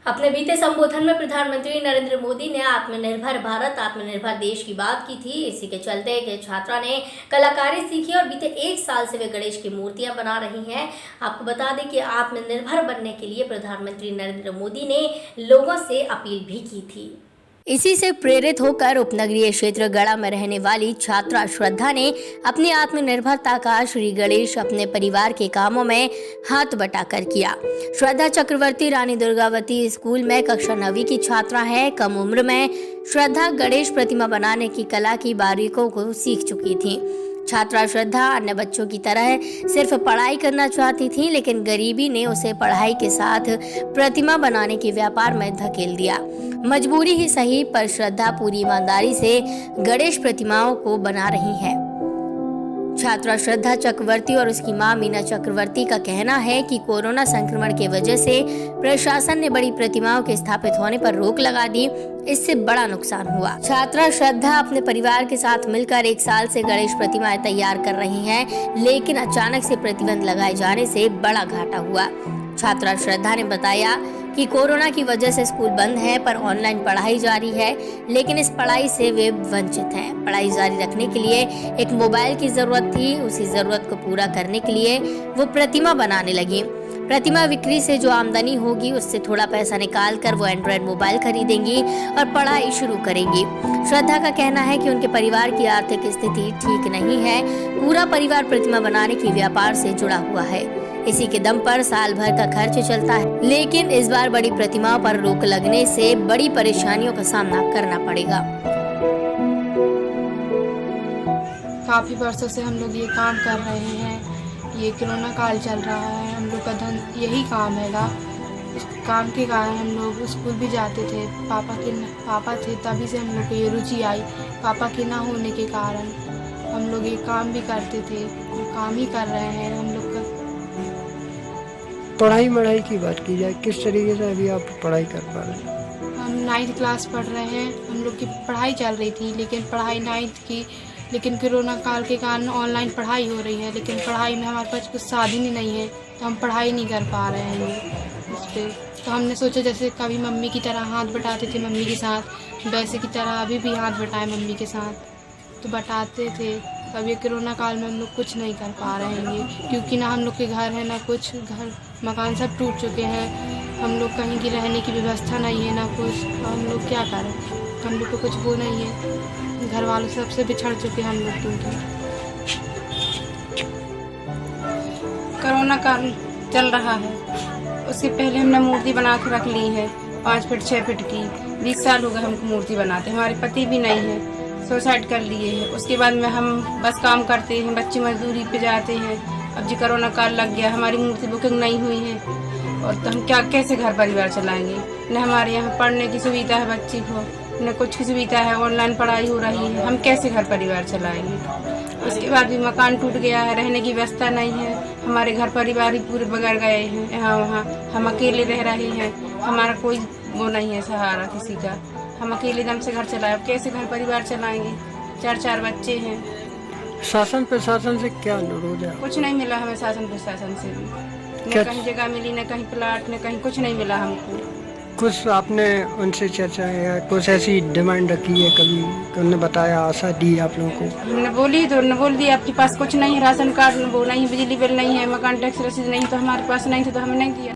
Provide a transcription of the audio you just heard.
अपने बीते संबोधन में प्रधानमंत्री नरेंद्र मोदी ने आत्मनिर्भर भारत आत्मनिर्भर देश की बात की थी। इसी के चलते एक छात्रा ने कलाकारी सीखी और बीते 1 साल से वे गणेश की मूर्तियां बना रही हैं। आपको बता दें कि आत्मनिर्भर बनने के लिए प्रधानमंत्री नरेंद्र मोदी ने लोगों से अपील भी की थी। इसी से प्रेरित होकर उपनगरीय क्षेत्र गढ़ा में रहने वाली छात्रा श्रद्धा ने अपनी आत्मनिर्भरता का श्री गणेश अपने परिवार के कामों में हाथ बटाकर किया। श्रद्धा चक्रवर्ती रानी दुर्गावती स्कूल में कक्षा 9वीं की छात्रा है। कम उम्र में श्रद्धा गणेश प्रतिमा बनाने की कला की बारीकियों को सीख चुकी थी। छात्रा श्रद्धा अन्य बच्चों की तरह सिर्फ पढ़ाई करना चाहती थी, लेकिन गरीबी ने उसे पढ़ाई के साथ प्रतिमा बनाने के व्यापार में धकेल दिया। मजबूरी ही सही, पर श्रद्धा पूरी ईमानदारी से गणेश प्रतिमाओं को बना रही है। छात्रा श्रद्धा चक्रवर्ती और उसकी मां मीना चक्रवर्ती का कहना है कि कोरोना संक्रमण की वजह से प्रशासन ने बड़ी प्रतिमाओं के स्थापित होने पर रोक लगा दी। इससे बड़ा नुकसान हुआ। छात्रा श्रद्धा अपने परिवार के साथ मिलकर 1 साल से गणेश प्रतिमाएं तैयार कर रही हैं, लेकिन अचानक से प्रतिबंध लगाए जाने से बड़ा घाटा हुआ। छात्रा श्रद्धा ने बताया कि कोरोना की वजह से स्कूल बंद है, पर ऑनलाइन पढ़ाई जारी है, लेकिन इस पढ़ाई से वे वंचित हैं। पढ़ाई जारी रखने के लिए एक मोबाइल की जरूरत थी। उसी जरूरत को पूरा करने के लिए वो प्रतिमा बनाने लगी। प्रतिमा बिक्री से जो आमदनी होगी उससे थोड़ा पैसा निकाल कर वो एंड्रॉयड मोबाइल खरीदेंगी और पढ़ाई शुरू करेंगी। श्रद्धा का कहना है कि उनके परिवार की आर्थिक स्थिति ठीक नहीं है। पूरा परिवार प्रतिमा बनाने के व्यापार से जुड़ा हुआ है। इसी के दम पर साल भर का खर्च चलता है, लेकिन इस बार बड़ी प्रतिमाओं पर रोक लगने से बड़ी परेशानियों का सामना करना पड़ेगा। काफी वर्षों से हम लोग ये काम कर रहे हैं। ये कोरोना काल चल रहा है, हम लोग का धन यही काम हैगा। काम के कारण हम लोग स्कूल भी जाते थे। पापा थे, तभी से हम लोग को ये रुचि आई। पापा के ना होने के कारण हम लोग ये काम भी करते थे, काम ही कर रहे हैं हम लोग का। पढ़ाई की बात की जाए, किस तरीके से अभी आप पढ़ाई कर पा रहे हैं? हम 9th क्लास पढ़ रहे हैं। हम लोग की पढ़ाई चल रही थी, लेकिन पढ़ाई 9th की, लेकिन कोरोना काल के कारण ऑनलाइन पढ़ाई हो रही है। लेकिन पढ़ाई में हमारे पास कुछ साधन ही नहीं है, तो हम पढ़ाई नहीं कर पा रहे हैं इस पर। तो हमने सोचा जैसे कभी मम्मी की तरह हाथ बटाते थे मम्मी के साथ, वैसे की तरह अभी भी हाथ बटाए मम्मी के साथ, तो बटाते थे। अब ये कोरोना काल में हम लोग कुछ नहीं कर पा रहे हैं, क्योंकि ना हम लोग के घर है, ना कुछ घर मकान सब टूट चुके हैं। हम लोग कहीं की रहने की व्यवस्था नहीं है, ना कुछ। तो हम लोग क्या करें? हम लोग को कुछ वो नहीं है। घर वालों सबसे बिछड़ चुके हैं हम लोग। क्योंकि कोरोना काल चल रहा है, उससे पहले हमने मूर्ति बना के रख ली है 5 फीट 6 फीट की। 20 साल हो गए हमको मूर्ति बनाते। हमारे पति भी नहीं है, सुसाइड कर लिए हैं। उसके बाद में हम बस काम करते हैं, बच्चे मजदूरी पे जाते हैं। अब जी कोरोना काल लग गया, हमारी मूर्ति बुकिंग नहीं हुई है, और तो हम कैसे घर परिवार चलाएंगे? न हमारे यहाँ पढ़ने की सुविधा है बच्ची को, न कुछ की सुविधा है। ऑनलाइन पढ़ाई हो रही है, हम कैसे घर परिवार चलाएंगे? उसके बाद भी मकान टूट गया है, रहने की व्यवस्था नहीं है। हमारे घर परिवार ही पूरे बगड़ गए हैं। यहाँ वहाँ हम अकेले रह रहे हैं, हमारा कोई वो नहीं है सहारा किसी का। हम अकेले दम से घर चलाए, अब कैसे घर परिवार चलाएंगे? 4 बच्चे हैं। शासन प्रशासन से क्या अनुरोध है? कुछ नहीं मिला हमें शासन प्रशासन से भी। न कहीं जगह मिली, न कहीं प्लाट, न कहीं कुछ नहीं मिला हमको। कुछ आपने उनसे चर्चा है, कुछ ऐसी डिमांड रखी है कभी? उन्होंने बताया, आशा दी आप लोगों को? हमने बोली तो उन्होंने बोल दिया आपके पास कुछ नहीं है, राशन कार्ड वो नहीं, बिजली बिल नहीं है, मकान टैक्स रसीद नहीं, तो हमारे पास नहीं था तो हमने नहीं दिया।